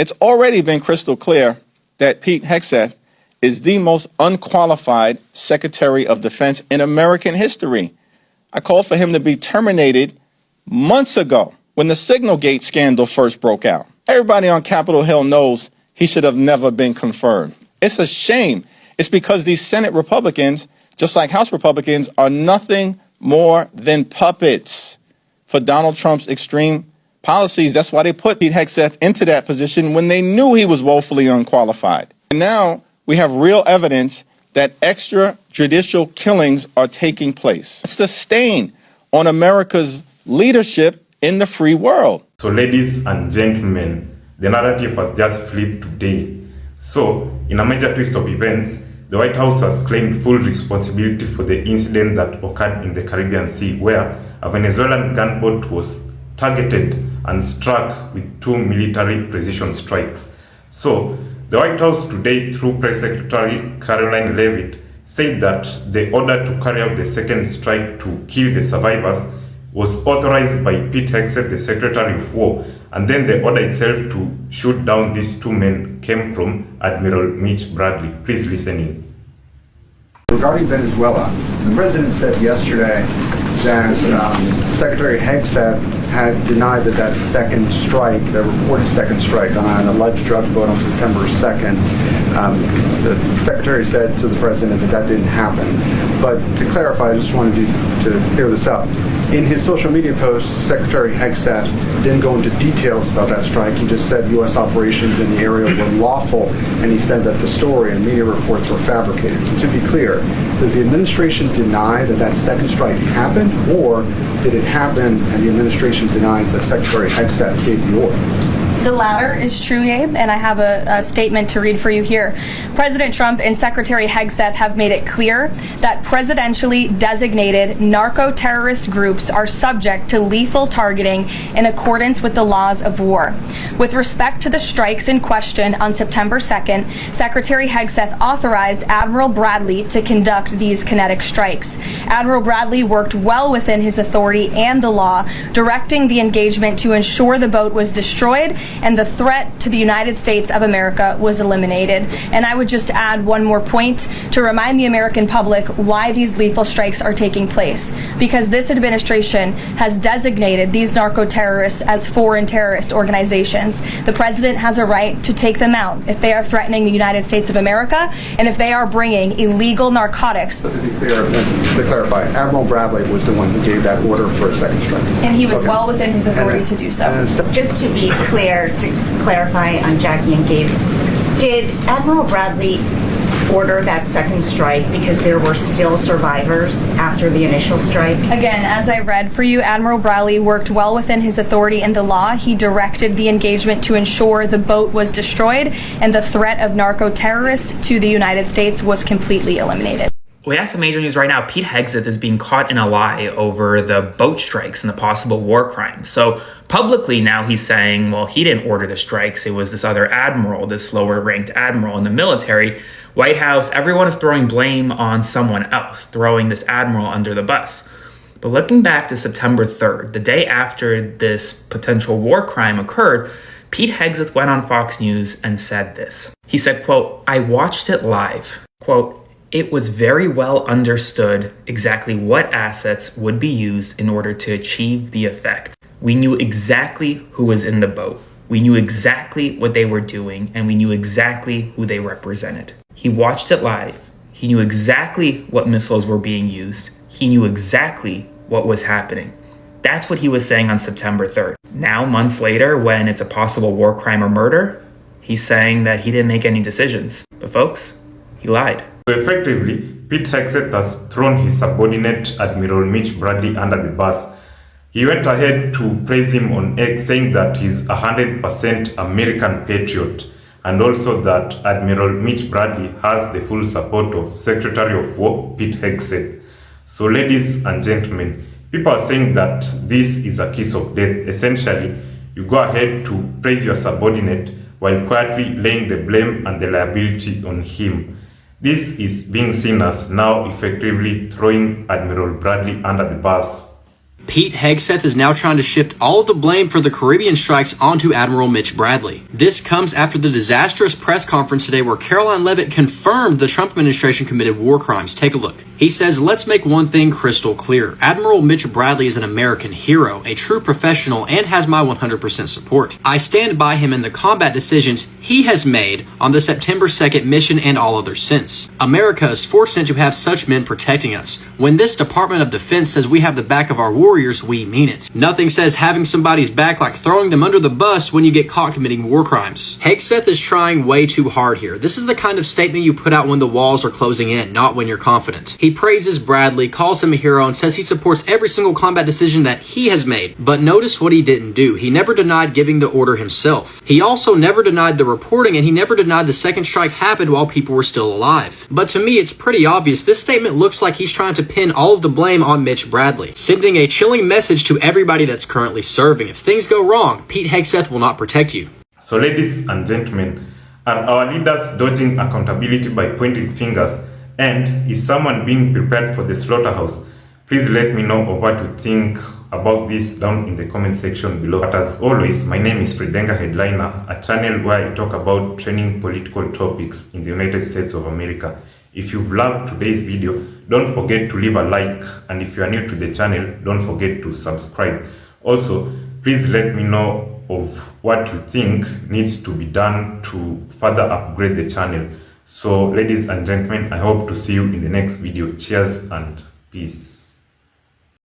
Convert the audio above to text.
It's already been crystal clear that Pete Hegseth is the most unqualified Secretary of Defense in American history. I called for him to be terminated months ago when the Signalgate scandal first broke out. Everybody on Capitol Hill knows he should have never been confirmed. It's a shame. It's because these Senate Republicans, just like House Republicans, are nothing more than puppets for Donald Trump's extreme policies. That's why they put Pete Hegseth into that position when they knew he was woefully unqualified. And now we have real evidence that extrajudicial killings are taking place. It's the stain on America's leadership in the free world. So ladies and gentlemen, the narrative has just flipped today. So, in a major twist of events, the White House has claimed full responsibility for the incident that occurred in the Caribbean Sea, where a Venezuelan gunboat was targeted and struck with 2 military precision strikes. So, the White House today, through Press Secretary Caroline Leavitt, said that the order to carry out the second strike to kill the survivors was authorized by Pete Hegseth, the Secretary of War, and then the order itself to shoot down these 2 men came from Admiral Mitch Bradley. Please listen in. Regarding Venezuela, the president said yesterday that Secretary Hegseth had denied that second strike, the reported second strike on an alleged drug boat on September 2nd, the secretary said to the president that didn't happen. But to clarify, I just wanted you to clear this up. In his social media post, Secretary Hegseth didn't go into details about that strike. He just said U.S. operations in the area were lawful, and he said that the story and media reports were fabricated. So to be clear, does the administration deny that second strike happened, or did it happen and the administration denies that Secretary Hegseth gave the order? The latter is true, Abe, and I have a statement to read for you here. President Trump and Secretary Hegseth have made it clear that presidentially designated narco-terrorist groups are subject to lethal targeting in accordance with the laws of war. With respect to the strikes in question on September 2nd, Secretary Hegseth authorized Admiral Bradley to conduct these kinetic strikes. Admiral Bradley worked well within his authority and the law, directing the engagement to ensure the boat was destroyed and the threat to the United States of America was eliminated. And I would just add one more point to remind the American public why these lethal strikes are taking place. Because this administration has designated these narco-terrorists as foreign terrorist organizations. The president has a right to take them out if they are threatening the United States of America and if they are bringing illegal narcotics. So to be clear, to clarify, Admiral Bradley was the one who gave that order for a second strike. And he was well within his authority to do so. Just to be clear, to clarify on Jackie and Gabe, did Admiral Bradley order that second strike because there were still survivors after the initial strike? Again, as I read for you, Admiral Bradley worked well within his authority and the law. He directed the engagement to ensure the boat was destroyed and the threat of narco-terrorists to the United States was completely eliminated. We have some major news right now. Pete Hegseth is being caught in a lie over the boat strikes and the possible war crimes. So publicly now he's saying, well, he didn't order the strikes. It was this other admiral, this lower ranked admiral in the military. White House, everyone is throwing blame on someone else, throwing this admiral under the bus. But looking back to September 3rd, the day after this potential war crime occurred, Pete Hegseth went on Fox News and said this. He said, quote, "I watched it live. Quote, it was very well understood exactly what assets would be used in order to achieve the effect. We knew exactly who was in the boat. We knew exactly what they were doing, and we knew exactly who they represented. He watched it live. He knew exactly what missiles were being used. He knew exactly what was happening." That's what he was saying on September 3rd. Now, months later, when it's a possible war crime or murder, he's saying that he didn't make any decisions. But folks, he lied. So effectively, Pete Hegseth has thrown his subordinate Admiral Mitch Bradley under the bus. He went ahead to praise him on X, saying that he's 100% American patriot, and also that Admiral Mitch Bradley has the full support of Secretary of War Pete Hegseth. So ladies and gentlemen, people are saying that this is a kiss of death. Essentially, you go ahead to praise your subordinate while quietly laying the blame and the liability on him. This is being seen as now effectively throwing Admiral Bradley under the bus. Pete Hegseth is now trying to shift all of the blame for the Caribbean strikes onto Admiral Mitch Bradley. This comes after the disastrous press conference today where Caroline Leavitt confirmed the Trump administration committed war crimes. Take a look. He says, let's make one thing crystal clear. Admiral Mitch Bradley is an American hero, a true professional, and has my 100% support. I stand by him in the combat decisions he has made on the September 2nd mission and all others since. America is fortunate to have such men protecting us. When this Department of Defense says we have the back of our warriors, we mean it. Nothing says having somebody's back like throwing them under the bus when you get caught committing war crimes. Hegseth is trying way too hard here. This is the kind of statement you put out when the walls are closing in, not when you're confident. He praises Bradley, calls him a hero, and says he supports every single combat decision that he has made. But notice what he didn't do. He never denied giving the order himself. He also never denied the reporting, and he never denied the second strike happened while people were still alive. But to me, it's pretty obvious this statement looks like he's trying to pin all of the blame on Mitch Bradley, sending a chilling message to everybody that's currently serving. If things go wrong, Pete Hegseth will not protect you. So ladies and gentlemen, are our leaders dodging accountability by pointing fingers? And is someone being prepared for the slaughterhouse? Please let me know of what you think about this down in the comment section below. But as always, my name is Fredenga Headliner, a channel where I talk about trending political topics in the United States of America. If you've loved today's video, don't forget to leave a like, and if you are new to the channel, don't forget to subscribe. Also, please let me know of what you think needs to be done to further upgrade the channel. So ladies and gentlemen, I hope to see you in the next video. Cheers and peace.